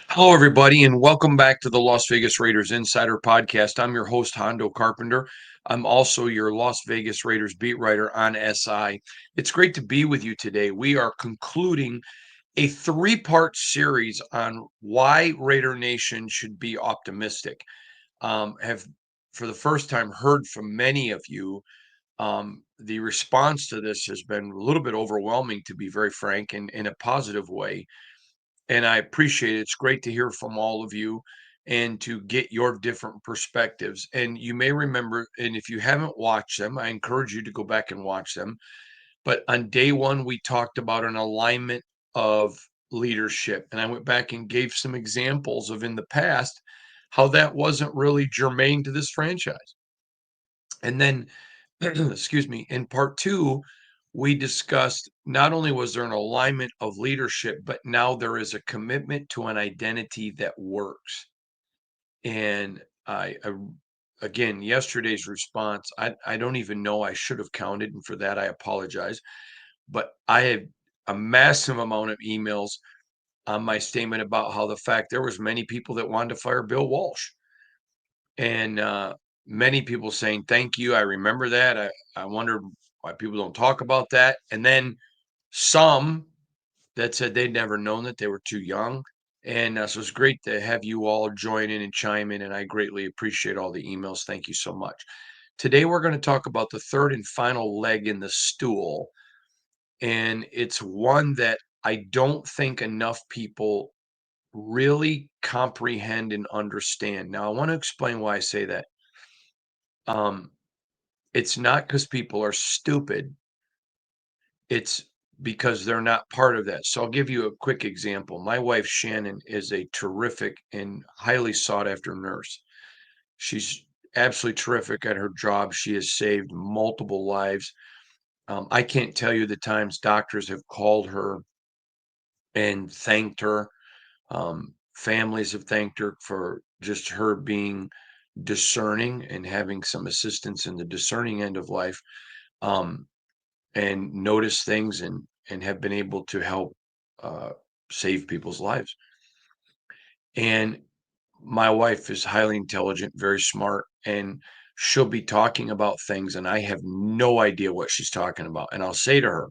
Hello, everybody, and welcome back to the Las Vegas Raiders Insider Podcast. I'm your host, Hondo Carpenter. I'm also your Las Vegas Raiders beat writer on SI. It's great to be with you today. We are concluding a three-part series on why Raider Nation should be optimistic. Have, for the first time, heard from many of you. The response to this has been a little bit overwhelming, to be very frank, and in a positive way, and I appreciate it. It's great to hear from all of you and to get your different perspectives. And you may remember, and if you haven't watched them, I encourage you to go back and watch them. But on day one, we talked about an alignment of leadership. And I went back and gave some examples of in the past how that wasn't really germane to this franchise. And then, excuse me, in part two, we discussed not only was there an alignment of leadership, but now there is a commitment to an identity that works. And again, yesterday's response, I don't even know, I should have counted, and for that I apologize. But I had a massive amount of emails on my statement about how the fact there was many people that wanted to fire Bill Walsh. And many people saying, thank you. I remember that. I wonder why people don't talk about that. And then some that said they'd never known that they were too young. And so it's great to have you all join in and chime in. And I greatly appreciate all the emails. Thank you so much. Today, we're going to talk about the third and final leg in the stool. And it's one that I don't think enough people really comprehend and understand. Now, I want to explain why I say that. Um, it's not because people are stupid. It's because they're not part of that. So I'll give you a quick example. My wife, Shannon, is a terrific and highly sought after nurse. She's absolutely terrific at her job. She has saved multiple lives. I can't tell you the times doctors have called her and thanked her. Families have thanked her for just her being discerning and having some assistance in the discerning end of life. Um, and notice things and have been able to help uh, save people's lives. And my wife is highly intelligent, very smart, and she'll be talking about things, and I have no idea what she's talking about. And I'll say to her,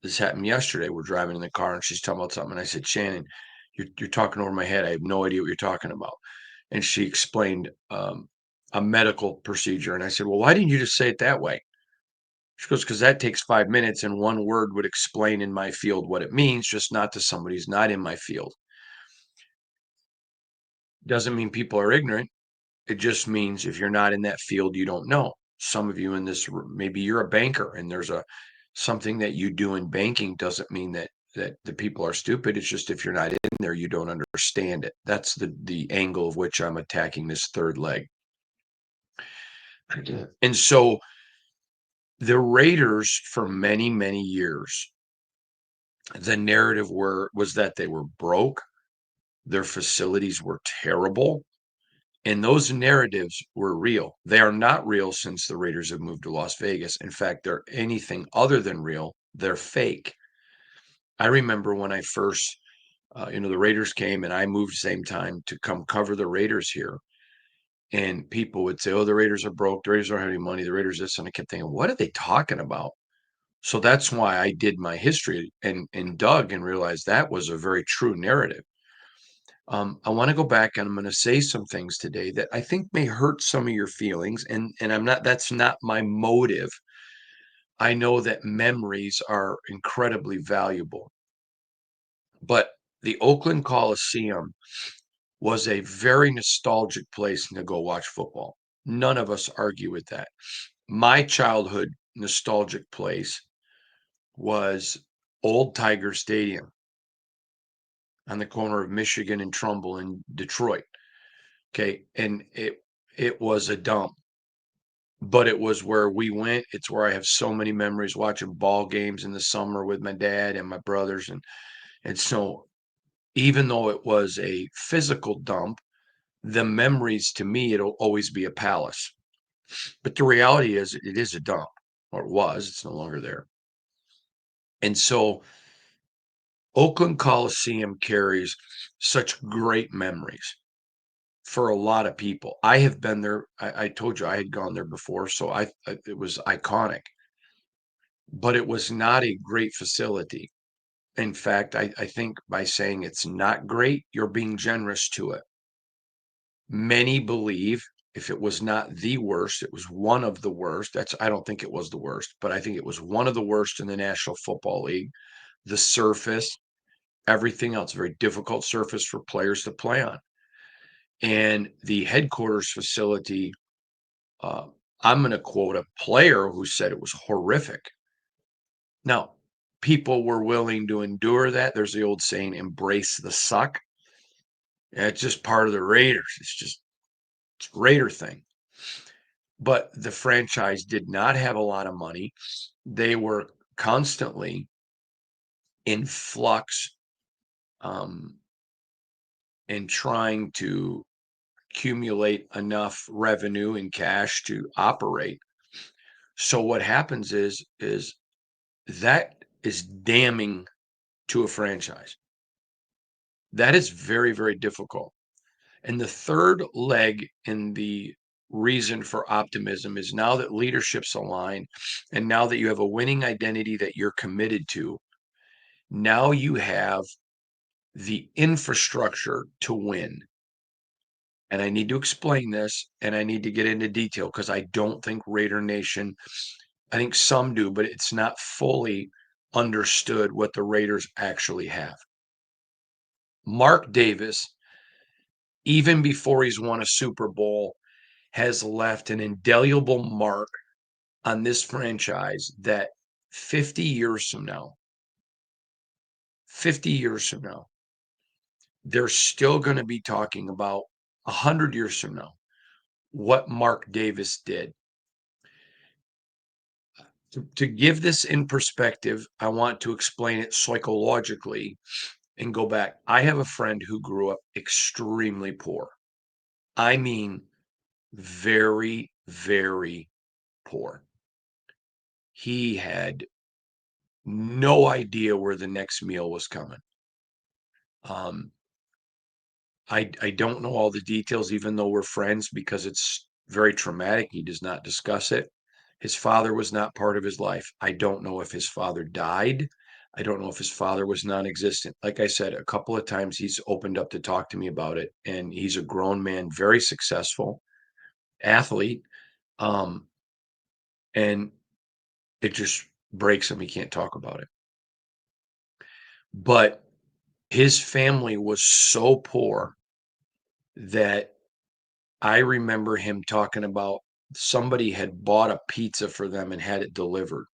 "This happened yesterday. We're driving in the car, and she's talking about something." And I said, "Shannon, you're talking over my head. I have no idea what you're talking about." And she explained a medical procedure, and I said, "Well, why didn't you just say it that way?" She goes, because that takes 5 minutes and one word would explain in my field what it means, just not to somebody who's not in my field. Doesn't mean people are ignorant. It just means if you're not in that field, you don't know. Some of you in this, maybe you're a banker and there's something that you do in banking doesn't mean that the people are stupid. It's just if you're not in there, you don't understand it. That's the angle of which I'm attacking this third leg. And so the Raiders for many, many years, the narrative was that they were broke, their facilities were terrible, and those narratives were real. They are not real since the Raiders have moved to Las Vegas. In fact, they're anything other than real. They're fake. I remember when I first, the Raiders came and I moved same time to come cover the Raiders here. And people would say, oh, the Raiders are broke. The Raiders don't have any money. The Raiders this. And I kept thinking, what are they talking about? So that's why I did my history and dug and realized that was a very true narrative. I want to go back and I'm going to say some things today that I think may hurt some of your feelings, and I'm not. That's not my motive. I know that memories are incredibly valuable, but the Oakland Coliseum was a very nostalgic place to go watch football. None of us argue with that. My childhood nostalgic place was Old Tiger Stadium on the corner of Michigan and Trumbull in Detroit. Okay, and it was a dump, but it was where we went. It's where I have so many memories watching ball games in the summer with my dad and my brothers, and so even though it was a physical dump, the memories to me it'll always be a palace. But the reality is, it is a dump, or it was. It's no longer there, and so Oakland Coliseum carries such great memories for a lot of people. I have been there. I told you I had gone there before, so it was iconic, but it was not a great facility. In fact, I think by saying it's not great, you're being generous to it. Many believe if it was not the worst, it was one of the worst. I don't think it was the worst, but I think it was one of the worst in the National Football League. The surface, everything else, very difficult surface for players to play on. And the headquarters facility, uh, I'm going to quote a player who said it was horrific. Now, people were willing to endure that. There's the old saying, embrace the suck. It's just part of the Raiders. It's a Raider thing. But the franchise did not have a lot of money. They were constantly in flux, um, and trying to accumulate enough revenue and cash to operate. So what happens is that is damning to a franchise. That is very, very difficult. And the third leg in the reason for optimism is now that leadership's aligned and now that you have a winning identity that you're committed to, now you have the infrastructure to win. And I need to explain this and I need to get into detail because I don't think Raider Nation, I think some do, but it's not fully understood what the Raiders actually have. Mark Davis, even before he's won a Super Bowl, has left an indelible mark on this franchise that 50 years from now, 50 years from now, they're still going to be talking about 100 years from now what Mark Davis did. To give this in perspective, I want to explain it psychologically and go back. I have a friend who grew up extremely poor. I mean, very, very poor. He had no idea where the next meal was coming. Um, I don't know all the details, even though we're friends, because it's very traumatic. He does not discuss it. His father was not part of his life. I don't know if his father died. I don't know if his father was non-existent. Like I said, a couple of times he's opened up to talk to me about it, and he's a grown man, very successful athlete. Um, and it just breaks him. He can't talk about it. But his family was so poor that I remember him talking about somebody had bought a pizza for them and had it delivered,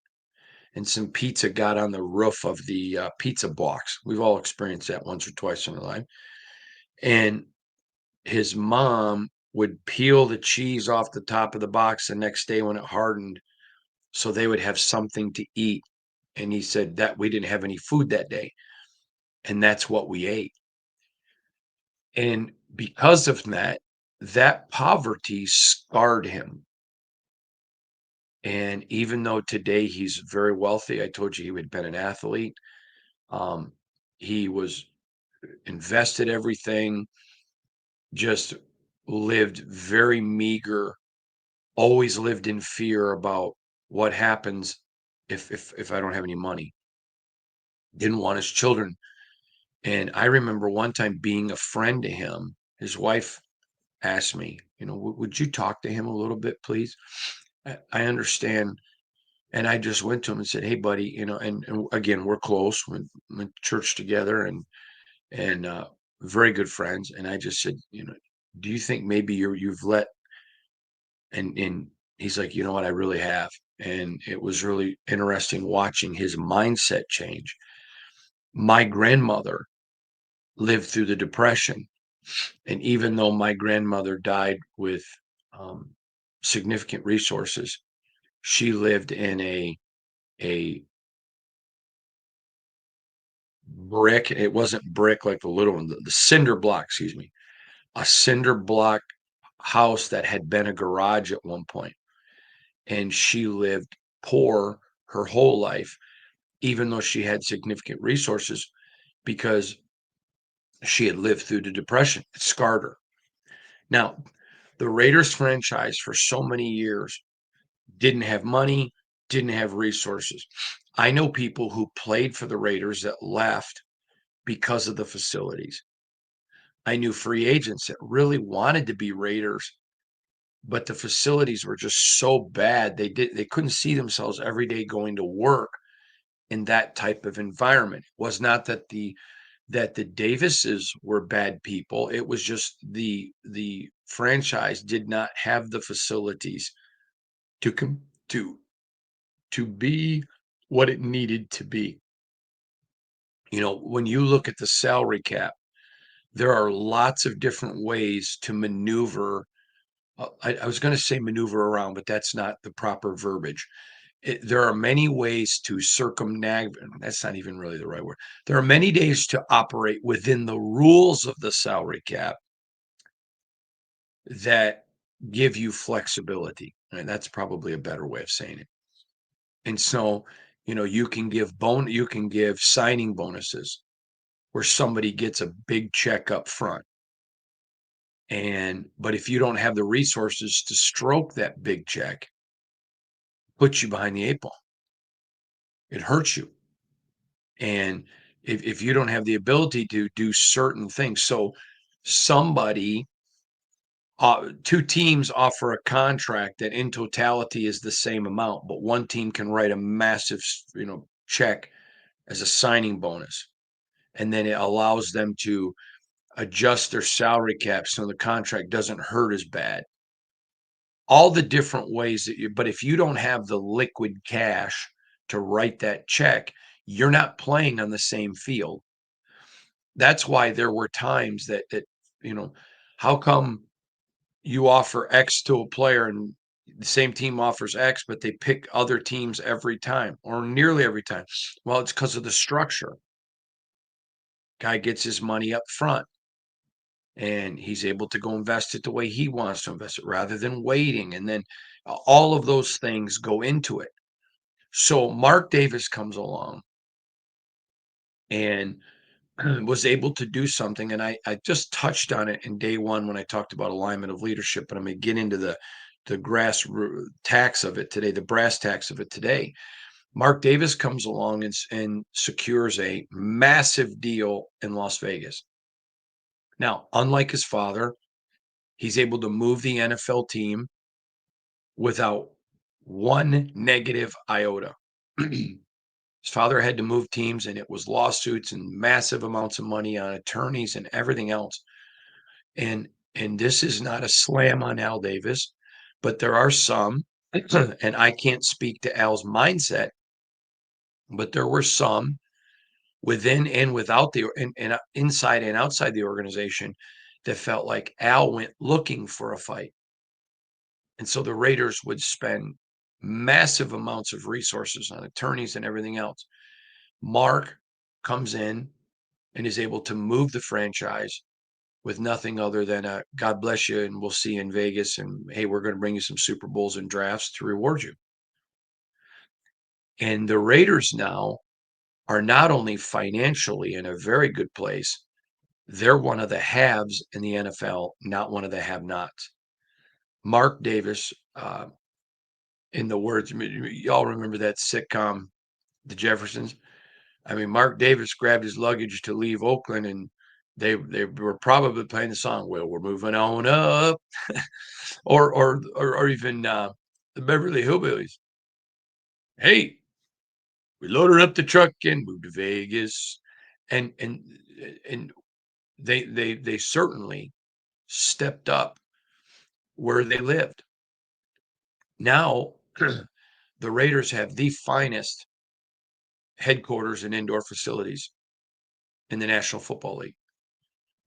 and some pizza got on the roof of the pizza box. We've all experienced that once or twice in our life. And his mom would peel the cheese off the top of the box the next day when it hardened so they would have something to eat. And he said that we didn't have any food that day. And that's what we ate. And because of that, that poverty scarred him. And even though today he's very wealthy, I told you he had been an athlete. Um, he was invested everything, just lived very meager, always lived in fear about what happens if I don't have any money. Didn't want his children. And I remember one time being a friend to him. His wife asked me, would you talk to him a little bit, please? I understand. And I just went to him and said, "Hey, buddy, and again, we're close. We went to church together and very good friends." And I just said, "Do you think maybe you've let?" And he's like, "You know what? I really have." And it was really interesting watching his mindset change. My grandmother lived through the Depression, and even though my grandmother died with um, significant resources, she lived in a brick. It wasn't brick like the little one, the cinder block, excuse me, a cinder block house that had been a garage at one point. And she lived poor her whole life, even though she had significant resources. because she had lived through the Depression. It scarred her. Now, the Raiders franchise for so many years didn't have money, didn't have resources. I know people who played for the Raiders that left because of the facilities. I knew free agents that really wanted to be Raiders, but the facilities were just so bad. They couldn't see themselves every day going to work in that type of environment. It was not that the Davises were bad people. It was just the franchise did not have the facilities to come to be what it needed to be. When you look at the salary cap, there are lots of different ways to maneuver. I was going to say maneuver around, but that's not the proper verbiage. There are many ways to circumnavigate. That's not even really the right word. There are many ways to operate within the rules of the salary cap that give you flexibility. And that's probably a better way of saying it. And so, you can give signing bonuses where somebody gets a big check up front. But if you don't have the resources to stroke that big check, puts you behind the eight ball. It hurts you. And if you don't have the ability to do certain things, so somebody, two teams offer a contract that in totality is the same amount, but one team can write a massive, check as a signing bonus, and then it allows them to adjust their salary cap so the contract doesn't hurt as bad. All the different ways but if you don't have the liquid cash to write that check, you're not playing on the same field. That's why there were times that, you know, how come you offer X to a player and the same team offers X, but they pick other teams every time or nearly every time? Well, it's because of the structure. Guy gets his money up front and he's able to go invest it the way he wants to invest it rather than waiting. And then all of those things go into it. So Mark Davis comes along and was able to do something. And I just touched on it in day one when I talked about alignment of leadership, but I'm going to get into the grass tax of it today, the brass tacks of it today. Mark Davis comes along and secures a massive deal in Las Vegas. Now, unlike his father, he's able to move the NFL team without one negative iota. His father had to move teams, and it was lawsuits and massive amounts of money on attorneys and everything else. And this is not a slam on Al Davis, but there are some, and I can't speak to Al's mindset, but there were some within and without and inside and outside the organization that felt like Al went looking for a fight. And so the Raiders would spend massive amounts of resources on attorneys and everything else. Mark comes in and is able to move the franchise with nothing other than a God bless you and we'll see you in Vegas. And hey, we're going to bring you some Super Bowls and drafts to reward you. And the Raiders now are not only financially in a very good place, they're one of the haves in the NFL, not one of the have nots. Mark Davis, in the words, y'all remember that sitcom, The Jeffersons? I mean, Mark Davis grabbed his luggage to leave Oakland, and they were probably playing the song, "Well, we're moving on up," or even the Beverly Hillbillies. Hey, we loaded up the truck and moved to Vegas, and they certainly stepped up where they lived. Now, the Raiders have the finest headquarters and indoor facilities in the National Football League.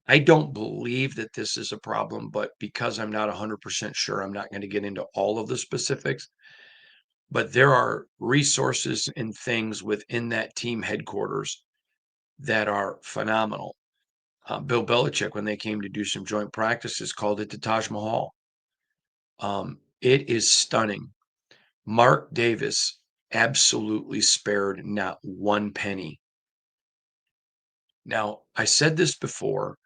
I don't believe that this is a problem, but because I'm not 100% sure, I'm not going to get into all of the specifics. But there are resources and things within that team headquarters that are phenomenal. Bill Belichick, when they came to do some joint practices, called it the Taj Mahal. It is stunning. Mark Davis absolutely spared not one penny Now, I said this before,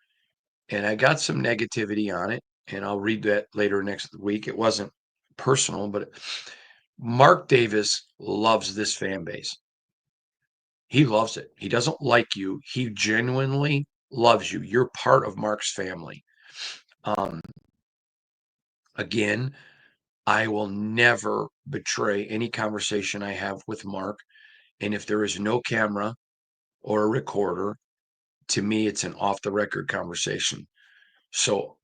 and I got some negativity on it, and I'll read that later next week. It wasn't personal, but Mark Davis loves this fan base. He loves it. He doesn't like you. He genuinely loves you. You're part of Mark's family. Um, again, I will never betray any conversation I have with Mark. And if there is no camera or a recorder, to me, it's an off the record conversation. So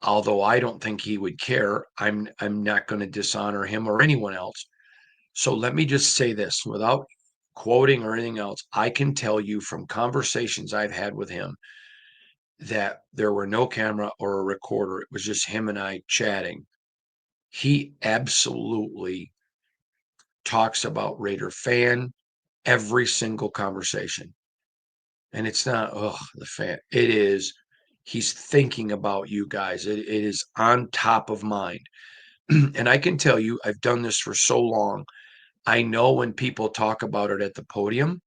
although I don't think he would care, I'm not going to dishonor him or anyone else. So let me just say this without quoting or anything else. I can tell you from conversations I've had with him that there were no camera or a recorder. It was just him and I chatting. He absolutely talks about Raider fan every single conversation. And it's not, oh, the fan. It is, he's thinking about you guys. It is on top of mind. And I can tell you, I've done this for so long. I know when people talk about it at the podium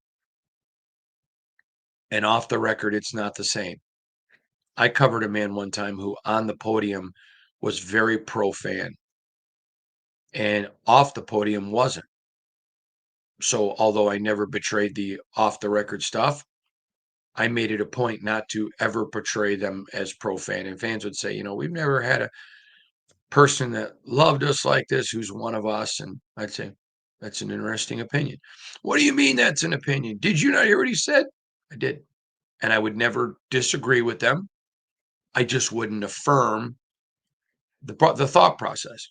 and off the record, it's not the same. I covered a man one time who on the podium was very pro fan and off the podium wasn't. So although I never betrayed the off the record stuff, I made it a point not to ever portray them as pro fan. And fans would say, we've never had a person that loved us like this who's one of us. And I'd say, that's an interesting opinion. What do you mean that's an opinion? Did you not hear what he said? I did. And I would never disagree with them. I just wouldn't affirm the thought process.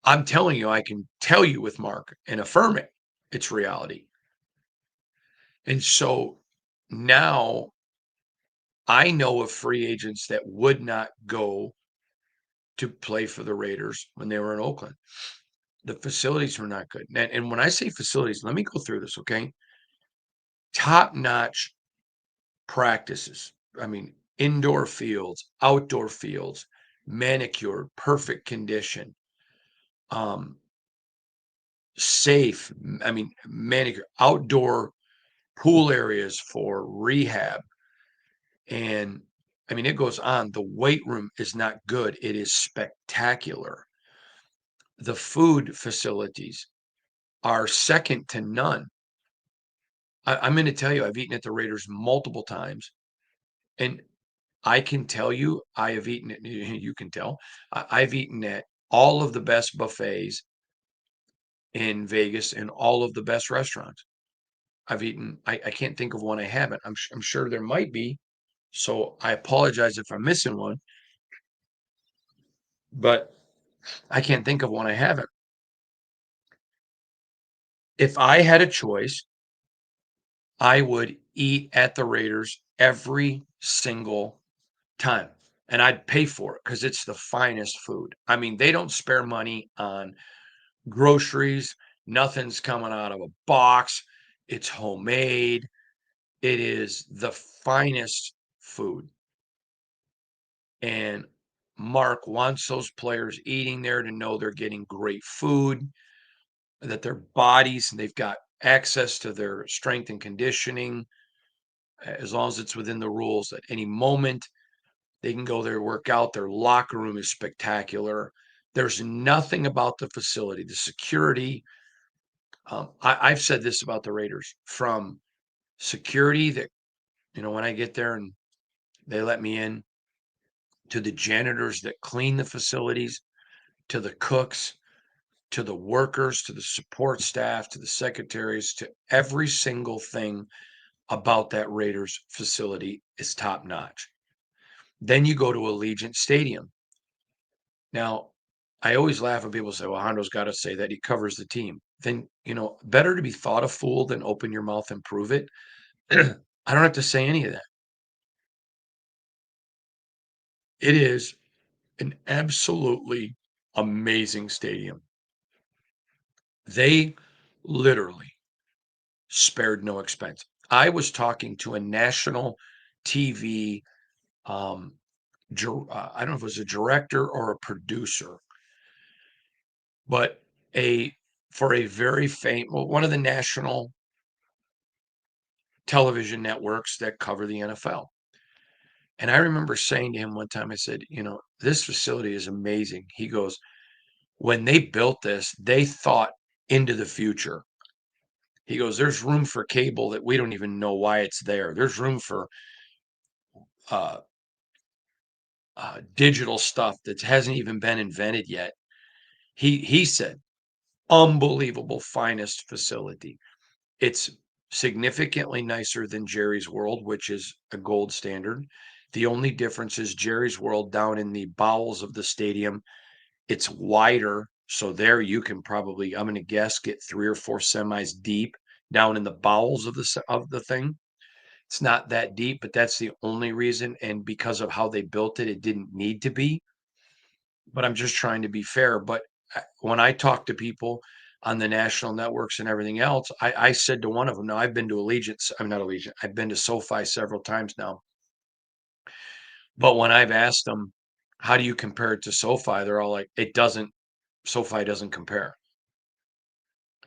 I'm telling you, I can tell you with Mark and affirm it. It's reality. And so now I know of free agents that would not go to play for the Raiders when they were in Oakland. The facilities were not good. And when I say facilities, let me go through this, okay? Top-notch practices. I mean, indoor fields, outdoor fields, manicured, perfect condition, safe. I mean, manicure, outdoor pool areas for rehab. And I mean, it goes on. The weight room is not good. It is spectacular. The food facilities are second to none. I'm going to tell you, I've eaten at the Raiders multiple times, and I can tell you, I have eaten it. You can tell, I've eaten at all of the best buffets in Vegas and all of the best restaurants. I've eaten. I can't think of one I haven't. I'm sure there might be. So I apologize if I'm missing one, but I can't think of one I haven't. If I had a choice, I would eat at the Raiders every single time, and I'd pay for it because it's the finest food. I mean, they don't spare money on groceries. Nothing's coming out of a box. It's homemade. It is the finest food. And Mark wants those players eating there to know they're getting great food, that their bodies, and they've got access to their strength and conditioning as long as it's within the rules. At any moment, they can go there, work out. Their locker room is spectacular. There's nothing about the facility, the security. I've said this about the Raiders from security that, when I get there and they let me in, to the janitors that clean the facilities, to the cooks, to the workers, to the support staff, to the secretaries, to every single thing about that Raiders facility is top notch. Then you go to Allegiant Stadium. Now, I always laugh when people say, well, Hondo's got to say that he covers the team. Then, better to be thought a fool than open your mouth and prove it. I don't have to say any of that. It is an absolutely amazing stadium. They literally spared no expense. I was talking to a national TV, I don't know if it was a director or a producer, but a for a very famous, well, one of the national television networks that cover the NFL. And I remember saying to him one time, I said, this facility is amazing. He goes, when they built this, they thought into the future. He goes, there's room for cable that we don't even know why it's there. There's room for uh, digital stuff that hasn't even been invented yet. He said, unbelievable, finest facility. It's significantly nicer than Jerry's World, which is a gold standard. The only difference is Jerry's World down in the bowels of the stadium, it's wider. So there you can probably, I'm going to guess, get 3 or 4 semis deep down in the bowels of the thing. It's not that deep, but that's the only reason. And because of how they built it, it didn't need to be. But I'm just trying to be fair. But when I talk to people on the national networks and everything else, I said to one of them, now I've been to Allegiant, I'm not Allegiant, I've been to SoFi several times now. But when I've asked them, how do you compare it to SoFi? They're all like, SoFi doesn't compare.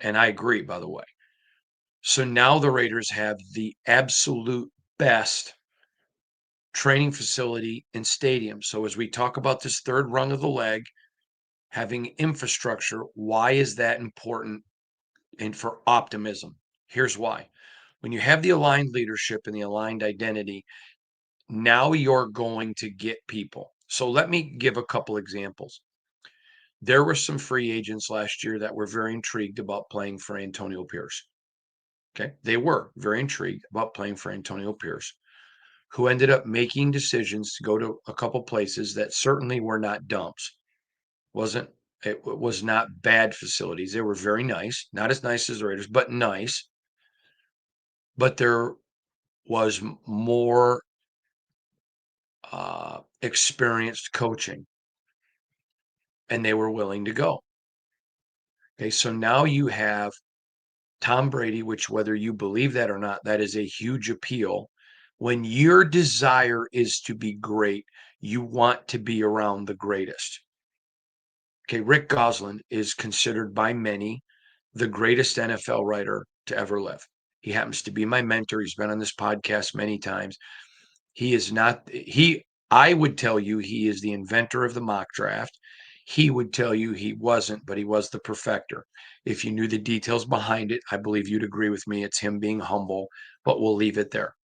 And I agree, by the way. So now the Raiders have the absolute best training facility and stadium. So as we talk about this third rung of the leg, having infrastructure, why is that important? And for optimism, here's why. When you have the aligned leadership and the aligned identity, now you're going to get people. So let me give a couple examples. There were some free agents last year that were very intrigued about playing for Antonio Pierce. Okay. They were very intrigued about playing for Antonio Pierce, who ended up making decisions to go to a couple places that certainly were not dumps. It was not bad facilities. They were very nice, not as nice as the Raiders, but nice. But there was more experienced coaching, and they were willing to go. Okay, so now you have Tom Brady, which whether you believe that or not, that is a huge appeal. When your desire is to be great, you want to be around the greatest. Okay, Rick Gosselin is considered by many the greatest NFL writer to ever live. He happens to be my mentor. He's been on this podcast many times. He is not, I would tell you he is the inventor of the mock draft. He would tell you he wasn't, but he was the perfecter. If you knew the details behind it, I believe you'd agree with me. It's him being humble, but we'll leave it there.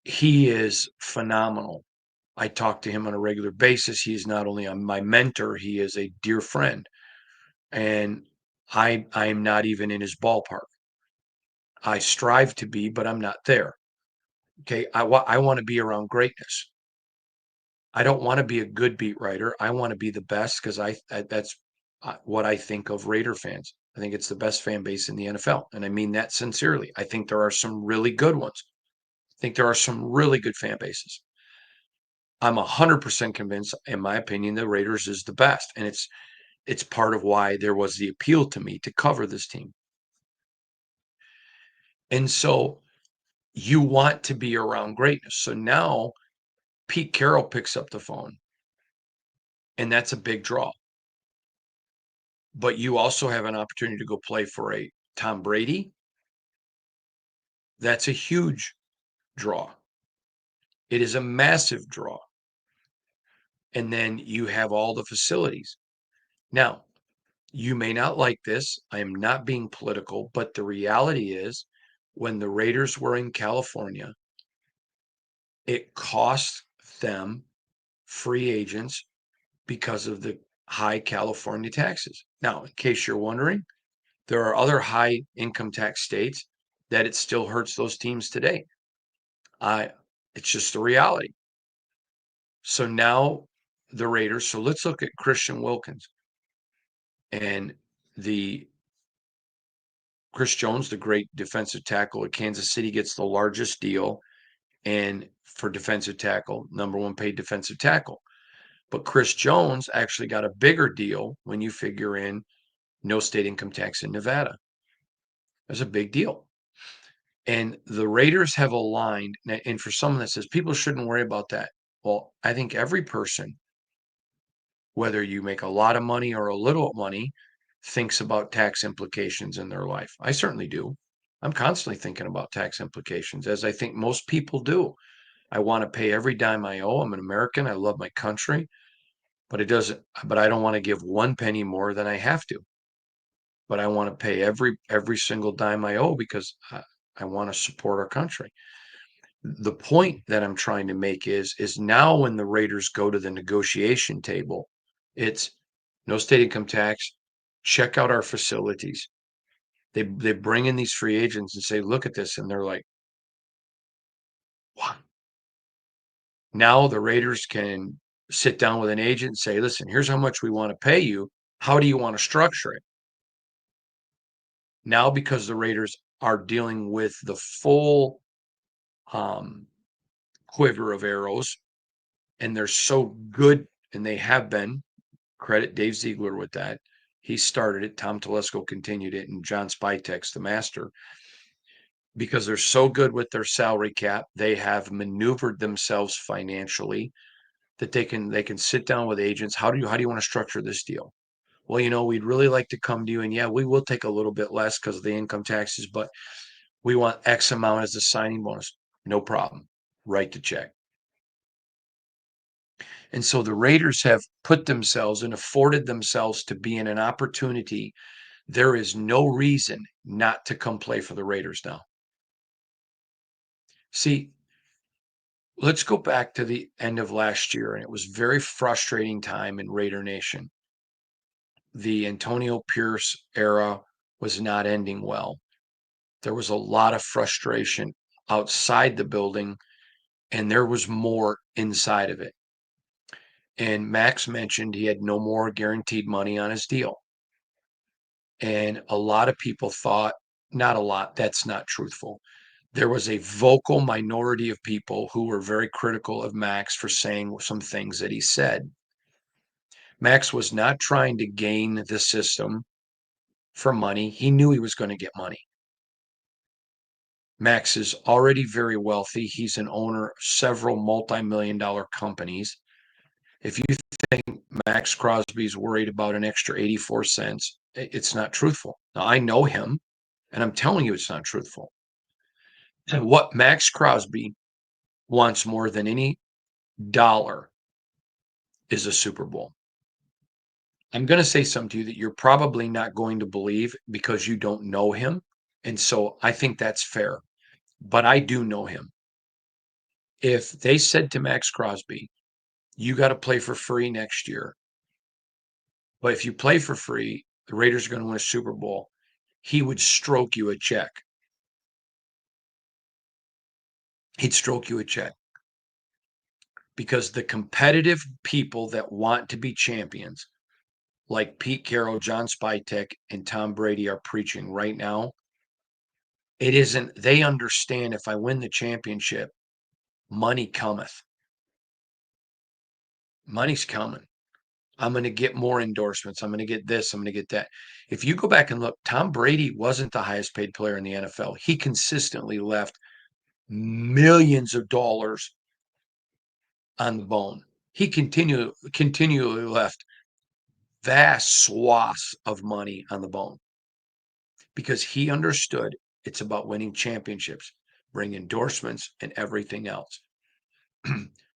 He is phenomenal. I talk to him on a regular basis. He's not only my mentor, he is a dear friend. And I'm not even in his ballpark. I strive to be, but I'm not there. Okay. I want to be around greatness. I don't want to be a good beat writer. I want to be the best because that's what I think of Raider fans. I think it's the best fan base in the NFL. And I mean that sincerely. I think there are some really good ones. I think there are some really good fan bases. I'm 100% convinced, in my opinion, the Raiders is the best. And it's part of why there was the appeal to me to cover this team. And so you want to be around greatness. So now Pete Carroll picks up the phone, and that's a big draw. But you also have an opportunity to go play for a Tom Brady. That's a huge draw. It is a massive draw. And then you have all the facilities. Now, you may not like this. I am not being political, but the reality is when the Raiders were in California, it cost them free agents because of the high California taxes. Now, in case you're wondering, there are other high income tax states that it still hurts those teams today. It's just a reality. So now the Raiders. So let's look at Christian Wilkins and the Chris Jones, the great defensive tackle at Kansas City, gets the largest deal and for defensive tackle, number one paid defensive tackle. But Chris Jones actually got a bigger deal when you figure in no state income tax in Nevada. That's a big deal. And the Raiders have aligned. And for someone that says people shouldn't worry about that, well, I think every person, whether you make a lot of money or a little money, thinks about tax implications in their life. I certainly do. I'm constantly thinking about tax implications, as I think most people do. I want to pay every dime I owe. I'm an American. I love my country, but I don't want to give one penny more than I have to. But I want to pay every single dime I owe because I want to support our country. The point that I'm trying to make is now when the Raiders go to the negotiation table, it's no state income tax, check out our facilities. They bring in these free agents and say, look at this, and they're like, what? Now the Raiders can sit down with an agent and say, listen, here's how much we want to pay you. How do you want to structure it? Now, because the Raiders are dealing with the full um, quiver of arrows, and they're so good, and they have been. Credit Dave Ziegler with that. He started it. Tom Telesco continued it, and John Spytek's the master. Because they're so good with their salary cap, they have maneuvered themselves financially that they can sit down with agents. How do you want to structure this deal? Well, we'd really like to come to you, and yeah, we will take a little bit less because of the income taxes, but we want X amount as a signing bonus. No problem. Write the check. And so the Raiders have put themselves and afforded themselves to be in an opportunity. There is no reason not to come play for the Raiders now. See, let's go back to the end of last year, and it was very frustrating time in Raider Nation. The Antonio Pierce era was not ending well. There was a lot of frustration outside the building, and there was more inside of it. And Max mentioned he had no more guaranteed money on his deal. And a lot of people thought, not a lot, that's not truthful. There was a vocal minority of people who were very critical of Max for saying some things that he said. Max was not trying to gain the system for money. He knew he was going to get money. Max is already very wealthy. He's an owner of several multi-million-dollar companies. If you think Max Crosby's worried about an extra 84 cents, it's not truthful. Now, I know him, and I'm telling you it's not truthful. And what Max Crosby wants more than any dollar is a Super Bowl. I'm going to say something to you that you're probably not going to believe because you don't know him. And so I think that's fair. But I do know him. If they said to Max Crosby, you got to play for free next year, but if you play for free, the Raiders are going to win a Super Bowl, he would stroke you a check. He'd stroke you a check because the competitive people that want to be champions, like Pete Carroll, John Spytek, and Tom Brady are preaching right now, it isn't, they understand if I win the championship, money cometh. Money's coming. I'm going to get more endorsements. I'm going to get this. I'm going to get that. If you go back and look, Tom Brady wasn't the highest paid player in the NFL. He consistently left millions of dollars on the bone. He continually left vast swaths of money on the bone because he understood it's about winning championships, bring endorsements, and everything else.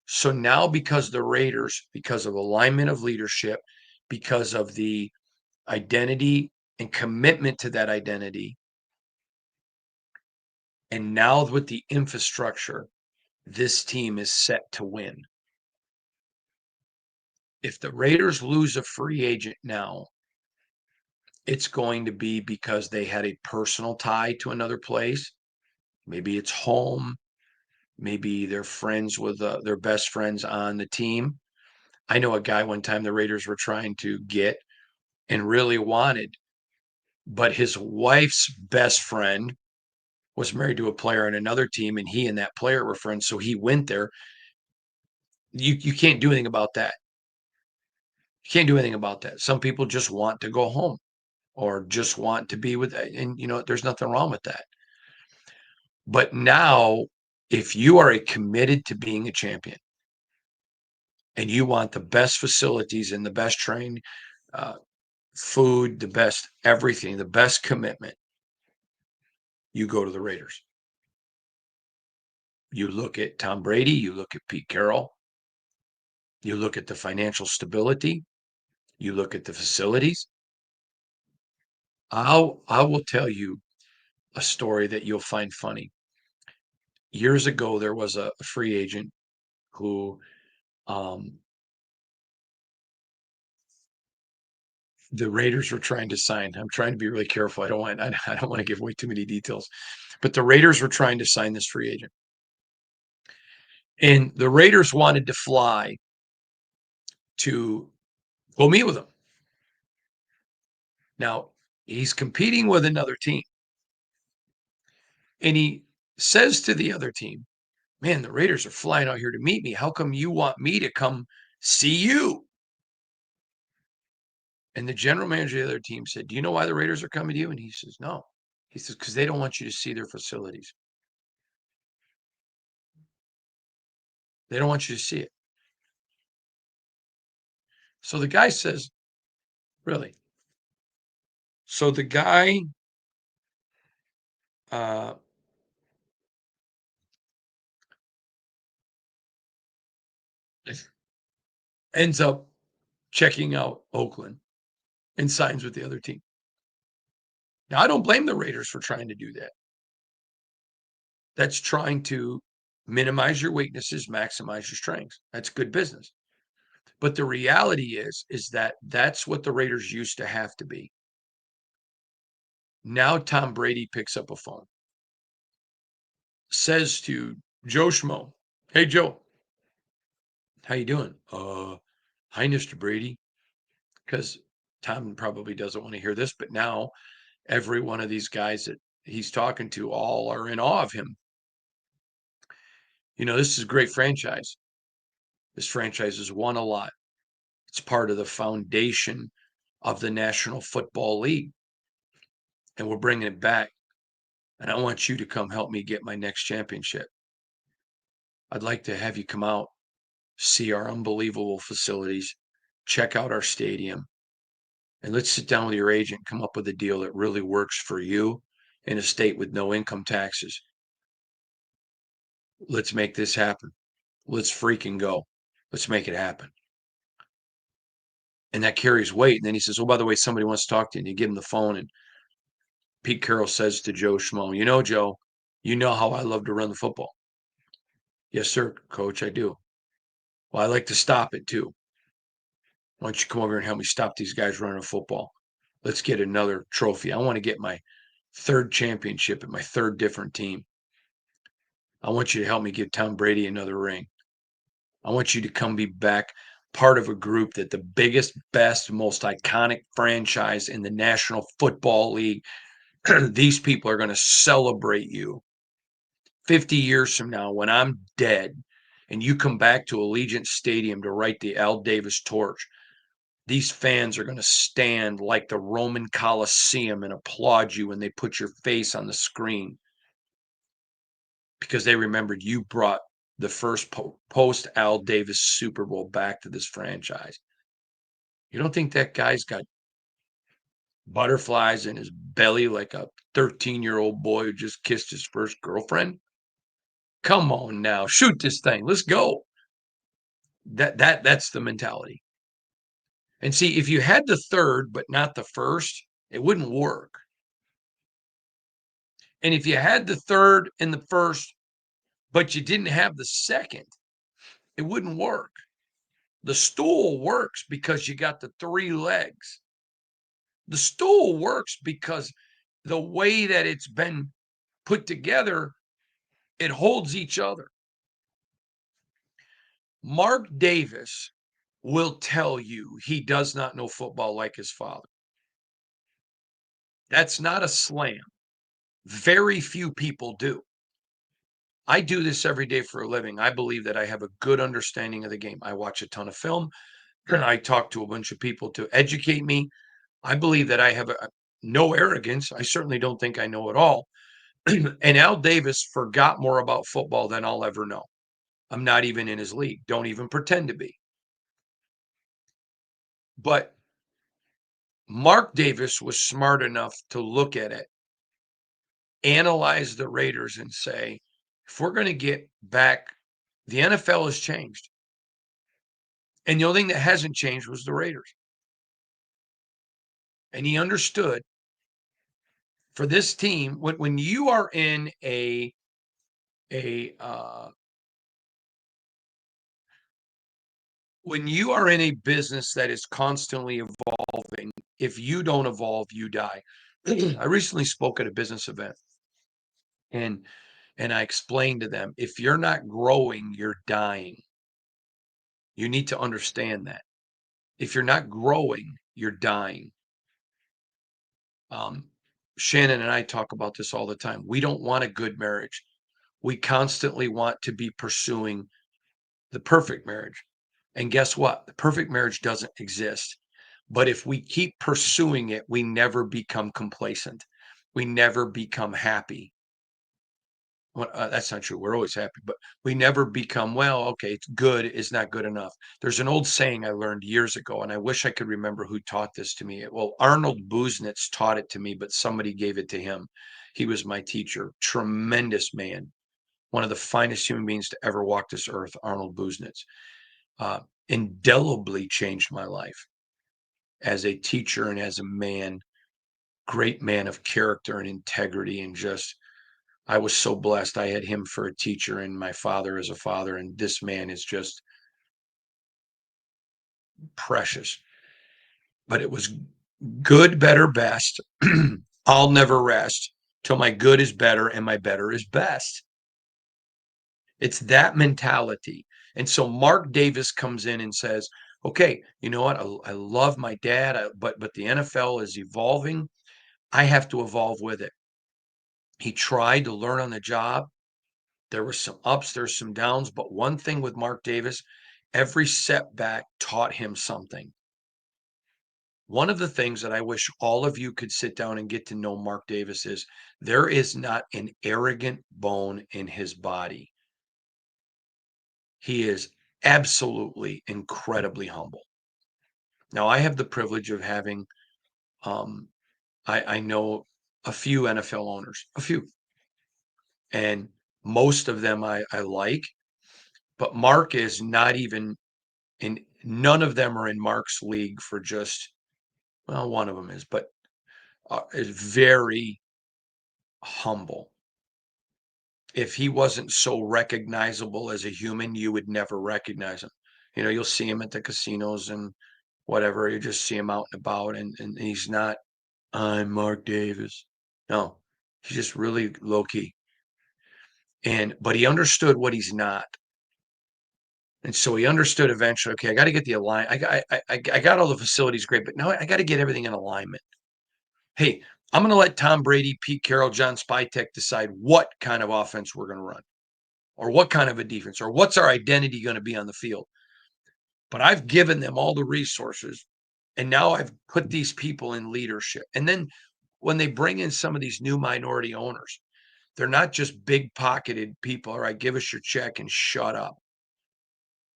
So now, because the Raiders, because of alignment of leadership, because of the identity and commitment to that identity, and now with the infrastructure, this team is set to win. If the Raiders lose a free agent now, it's going to be because they had a personal tie to another place. Maybe it's home. Maybe they're friends with their best friends on the team. I know a guy one time the Raiders were trying to get and really wanted, but his wife's best friend was married to a player on another team, and he and that player were friends. So he went there. You can't do anything about that. You can't do anything about that. Some people just want to go home or just want to be with, and there's nothing wrong with that. But now, if you are committed to being a champion and you want the best facilities and the best trained food, the best everything, the best commitment, you go to the Raiders. You look at Tom Brady, you look at Pete Carroll, you look at the financial stability, you look at the facilities. I will tell you a story that you'll find funny. Years ago, there was a free agent who um, the Raiders were trying to sign. I'm trying to be really careful. I don't want to give away too many details, but the Raiders were trying to sign this free agent, and the Raiders wanted to fly to go meet with him. Now he's competing with another team, and he says to the other team, "Man, the Raiders are flying out here to meet me. How come you want me to come see you?" And the general manager of the other team said, "Do you know why the Raiders are coming to you?" And he says, "No." He says, "Because they don't want you to see their facilities. They don't want you to see it." So the guy says, "Really?" So the guy uh, ends up checking out Oakland and signs with the other team. Now, I don't blame the Raiders for trying to do that. That's trying to minimize your weaknesses, maximize your strengths. That's good business. But the reality is that that's what the Raiders used to have to be. Now Tom Brady picks up a phone, says to Joe Schmo, "Hey Joe, how you doing?" Hi, Mr. Brady. Because Tom probably doesn't want to hear this, but now every one of these guys that he's talking to all are in awe of him. This is a great franchise. This franchise has won a lot. It's part of the foundation of the National Football League, and we're bringing it back. And I want you to come help me get my next championship. I'd like to have you come out, see our unbelievable facilities, check out our stadium, and let's sit down with your agent, come up with a deal that really works for you in a state with no income taxes. Let's make this happen. Let's freaking go. Let's make it happen. And that carries weight. And then he says, "Oh, by the way, somebody wants to talk to you." And you give him the phone. And Pete Carroll says to Joe Schmo, Joe, you know how I love to run the football." "Yes, sir, coach, I do." "Well, I like to stop it too. Why don't you come over here and help me stop these guys running a football? Let's get another trophy. I want to get my third championship at my third different team. I want you to help me give Tom Brady another ring. I want you to come be back part of a group that the biggest, best, most iconic franchise in the National Football League, these people are going to celebrate you 50 years from now when I'm dead and you come back to Allegiant Stadium to write the Al Davis torch. These fans are going to stand like the Roman Colosseum and applaud you when they put your face on the screen because they remembered you brought the first post Al Davis Super Bowl back to this franchise." You don't think that guy's got butterflies in his belly like a 13-year-old boy who just kissed his first girlfriend? Come on now, shoot this thing. Let's go. That's the mentality. And see, if you had the third but not the first, it wouldn't work. And if you had the third and the first, but you didn't have the second, it wouldn't work. The stool works because you got the three legs. The stool works because the way that it's been put together, it holds each other. Mark Davis will tell you he does not know football like his father. That's not a slam. Very few people do. I do this every day for a living. I believe that I have a good understanding of the game. I watch a ton of film. I talk to a bunch of people to educate me. I believe that I have no arrogance. I certainly don't think I know it all. And Al Davis forgot more about football than I'll ever know. I'm not even in his league. Don't even pretend to be. But Mark Davis was smart enough to look at it analyze the Raiders and say, if we're going to get back, the NFL has changed. And the only thing that hasn't changed was the Raiders. And he understood for this team, when you are in a when you are in a business that is constantly evolving, if you don't evolve, you die. I recently spoke at a business event, and I explained to them, if you're not growing, you're dying. You need to understand that. If you're not growing, you're dying. Shannon and I talk about this all the time. We don't want a good marriage. We constantly want to be pursuing the perfect marriage. And guess what? The perfect marriage doesn't exist. But if we keep pursuing it, we never become complacent. We never become happy. Well, that's not true. We're always happy, but we never become, well, okay, it's good is not good enough. There's an old saying I learned years ago, and I wish I could remember who taught this to me. Well, Arnold Buznitz taught it to me, but somebody gave it to him. He was my teacher, tremendous man, one of the finest human beings to ever walk this earth, Arnold Buznitz. Indelibly changed my life as a teacher and as a man, great man of character and integrity, and just I was so blessed. I had him for a teacher and my father as a father, and this man is just precious. But it was good, better, best. I'll never rest till my good is better and my better is best. It's that mentality. And so Mark Davis comes in and says, okay, you know what? I love my dad, but the NFL is evolving. I have to evolve with it. He tried to learn on the job. There were some ups, there's some downs, but one thing with Mark Davis, every setback taught him something. One of the things that I wish all of you could sit down and get to know Mark Davis is there is not an arrogant bone in his body. He is absolutely incredibly humble. Now, I have the privilege of having, I know a few NFL owners, a few, and most of them I like, but Mark is not even in, none of them are in Mark's league for just, well, one of them is, but is very humble. If he wasn't so recognizable as a human, you would never recognize him. You know, you'll see him at the casinos and whatever. You just see him out and about, and he's not, I'm Mark Davis. No, he's just really low key. But he understood what he's not. And so he understood eventually, okay, I got to get the align. I got all the facilities great, but now I got to get everything in alignment. Hey, I'm going to let Tom Brady, Pete Carroll, John Spytek decide what kind of offense we're going to run, or what kind of a defense, or what's our identity going to be on the field. But I've given them all the resources, and now I've put these people in leadership. And then when they bring in some of these new minority owners, they're not just big pocketed people. All right, give us your check and shut up.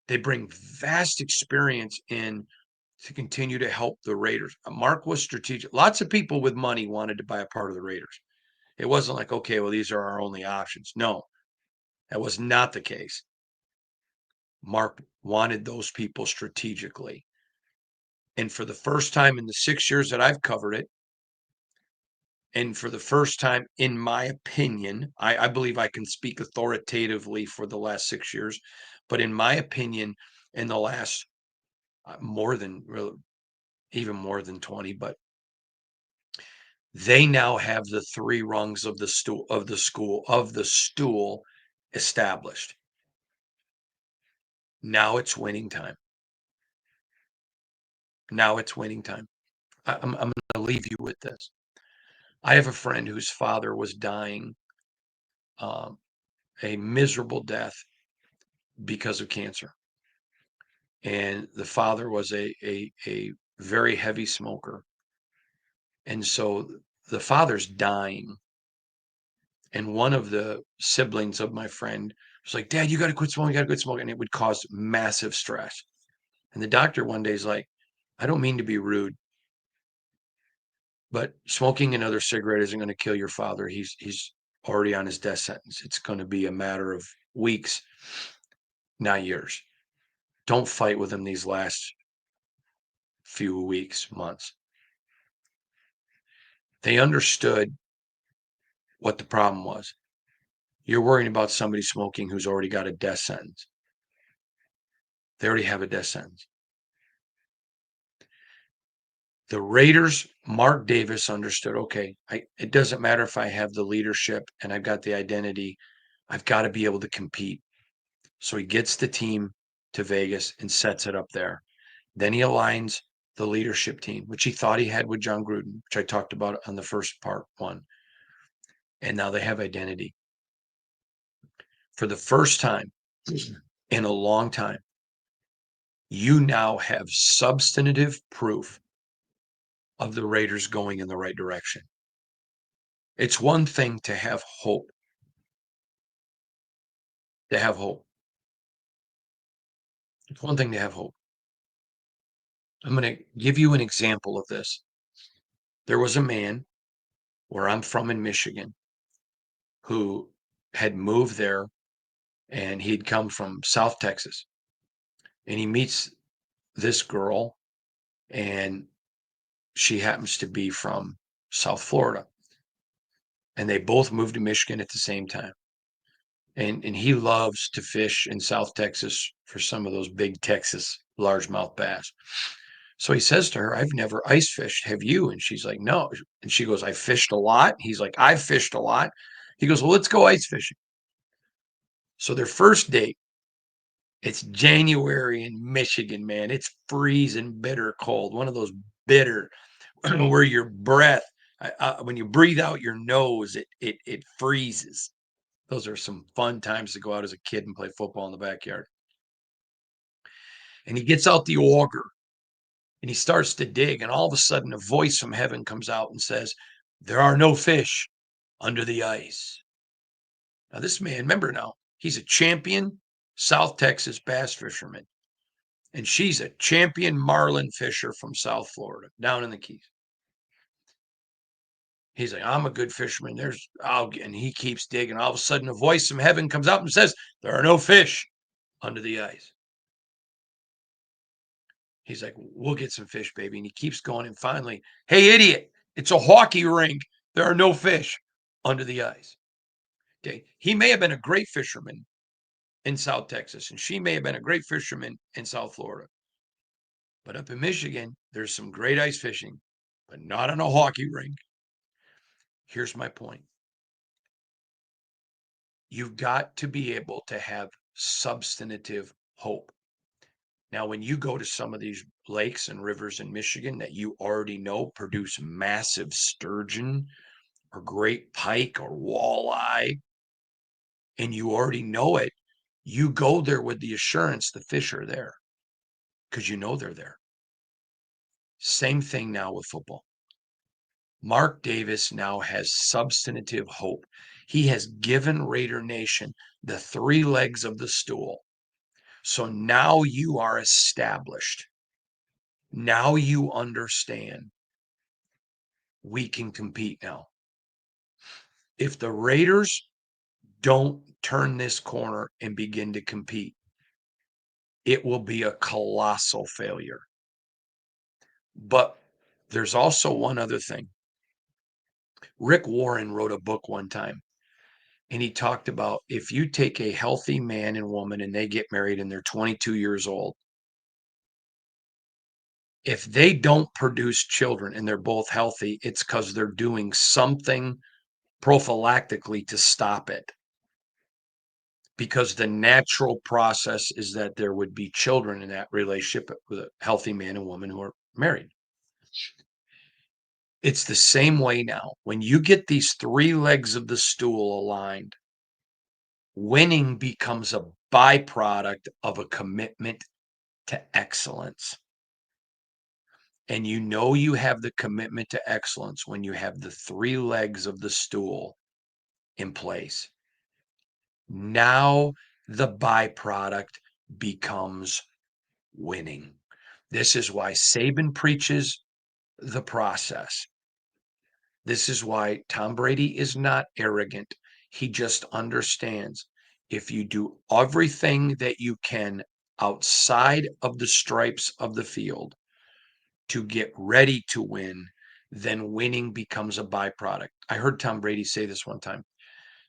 They bring vast experience in to continue to help the Raiders. Mark was strategic. Lots of people with money wanted to buy a part of the Raiders. It wasn't like, okay, well, these are our only options. No, that was not the case. Mark wanted those people strategically. And for the first time in the 6 years that I've covered it, and for the first time, in my opinion, I believe I can speak authoritatively for the last 6 years, but in my opinion, in the last more than even more than 20, but they now have the three rungs of the stool established. Now it's winning time. Now it's winning time. I'm going to leave you with this. I have a friend whose father was dying a miserable death because of cancer. And the father was a very heavy smoker. And so the father's dying. And one of the siblings of my friend was like, Dad, you got to quit smoking. You got to quit smoking. And it would cause massive stress. And the doctor one day is like, I don't mean to be rude, But smoking another cigarette isn't going to kill your father. He's already on his death sentence. It's going to be a matter of weeks, not years. Don't fight with him these last few weeks, months. They understood what the problem was. You're worrying about somebody smoking who's already got a death sentence. They already have a death sentence. The Raiders, Mark Davis understood, okay, it doesn't matter if I have the leadership and I've got the identity. I've got to be able to compete. So he gets the team to Vegas and sets it up there. Then he aligns the leadership team, which he thought he had with John Gruden, which I talked about on the first part one. And now they have identity. For the first time in a long time, you now have substantive proof of the Raiders going in the right direction. It's one thing to have hope, to have hope. It's one thing to have hope. I'm going to give you an example of this. There was a man where I'm from in Michigan who had moved there, and he'd come from South Texas, and he meets this girl, and she happens to be from South Florida, and they both moved to Michigan at the same time. And he loves to fish in South Texas for some of those big Texas largemouth bass. So he says to her, I've never ice fished. Have you? And she's like, no. And she goes, I fished a lot. He's like, I've fished a lot. He goes, well, let's go ice fishing. So their first date, it's January in Michigan, man. It's freezing bitter cold. One of those bitter where your breath, when you breathe out your nose, it freezes. Those are some fun times to go out as a kid and play football in the backyard. And he gets out the auger and he starts to dig, and all of a sudden a voice from heaven comes out and says, there are no fish under the ice. Now, this man, remember now, he's a champion South Texas bass fisherman, and she's a champion marlin fisher from South Florida, down in the Keys. He's like, I'm a good fisherman. And he keeps digging. All of a sudden, a voice from heaven comes out and says, there are no fish under the ice. He's like, we'll get some fish, baby. And he keeps going. And finally, hey, idiot, it's a hockey rink. There are no fish under the ice. Okay. He may have been a great fisherman in South Texas, and she may have been a great fisherman in South Florida. But up in Michigan, there's some great ice fishing, but not on a hockey rink. Here's my point. You've got to be able to have substantive hope. Now, when you go to some of these lakes and rivers in Michigan that you already know produce massive sturgeon or great pike or walleye, and you already know it, you go there with the assurance the fish are there because you know they're there. Same thing now with football. Mark Davis now has substantive hope. He has given Raider Nation the three legs of the stool. So now you are established. Now you understand we can compete now. If the Raiders don't turn this corner and begin to compete, it will be a colossal failure. But there's also one other thing. Rick Warren wrote a book one time, and he talked about if you take a healthy man and woman and they get married and they're 22 years old, if they don't produce children and they're both healthy, it's because they're doing something prophylactically to stop it. Because the natural process is that there would be children in that relationship with a healthy man and woman who are married. It's the same way now. When you get these three legs of the stool aligned, winning becomes a byproduct of a commitment to excellence. And you know you have the commitment to excellence when you have the three legs of the stool in place. Now the byproduct becomes winning. This is why Saban preaches the process. This is why Tom Brady is not arrogant. He just understands if you do everything that you can outside of the stripes of the field to get ready to win, then winning becomes a byproduct. I heard Tom Brady say this one time,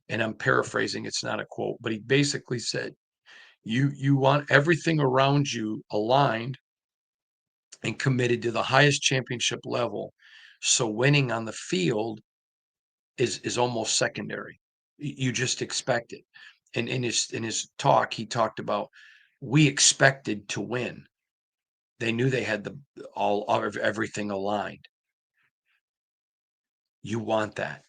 and I'm paraphrasing, it's not a quote, but he basically said, you want everything around you aligned and committed to the highest championship level. So winning on the field is almost secondary. You just expect it. And in his talk, he talked about we expected to win. They knew they had the all of everything aligned. You want that.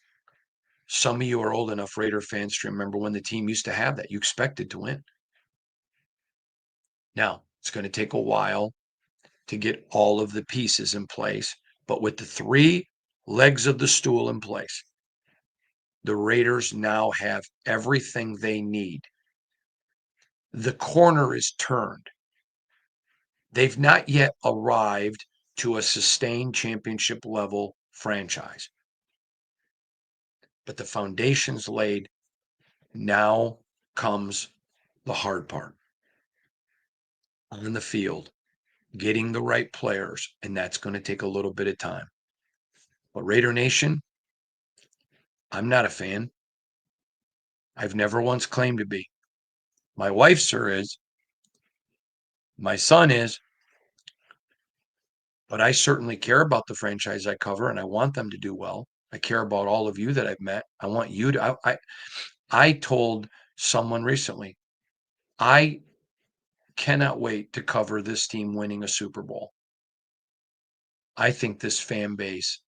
Some of you are old enough, Raider fans, to remember when the team used to have that. You expected to win. Now, it's going to take a while to get all of the pieces in place, but with the three legs of the stool in place, the Raiders now have everything they need. The corner is turned. They've not yet arrived to a sustained championship level franchise, but the foundation's laid. Now comes the hard part on the field, getting the right players, and that's going to take a little bit of time. But Raider Nation, I'm not a fan. I've never once claimed to be. My wife, sir, is. My son is. But I certainly care about the franchise I cover, and I want them to do well. I care about all of you that I've met. I want you to. I told someone recently, I cannot wait to cover this team winning a Super Bowl. I think this fan base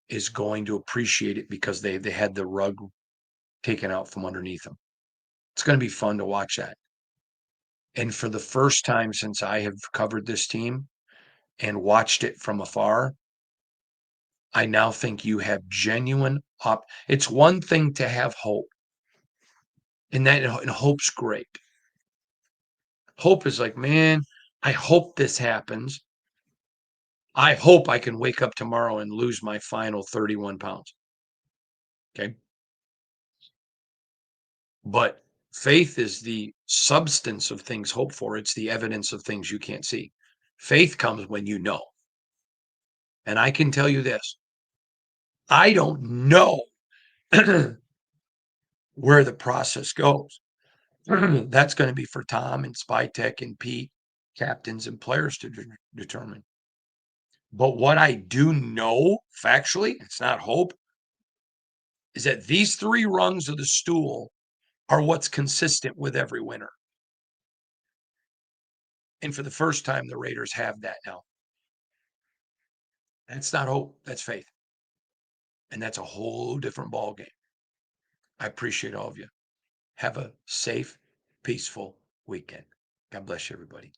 is going to appreciate it because they had the rug taken out from underneath them. It's going to be fun to watch that. And for the first time since I have covered this team and watched it from afar, I now think you have genuine hope. It's one thing to have hope, and hope's great. Hope is like, man, I hope this happens. I hope I can wake up tomorrow and lose my final 31 pounds. Okay. But faith is the substance of things hoped for, it's the evidence of things you can't see. Faith comes when you know. And I can tell you this, I don't know where the process goes. That's going to be for Tom and Spytech and Pete, captains and players to determine. But what I do know factually, it's not hope, is that these three rungs of the stool are what's consistent with every winner. And for the first time, the Raiders have that now. That's not hope, that's faith. And that's a whole different ball game. I appreciate all of you. Have a safe, peaceful weekend. God bless you, everybody.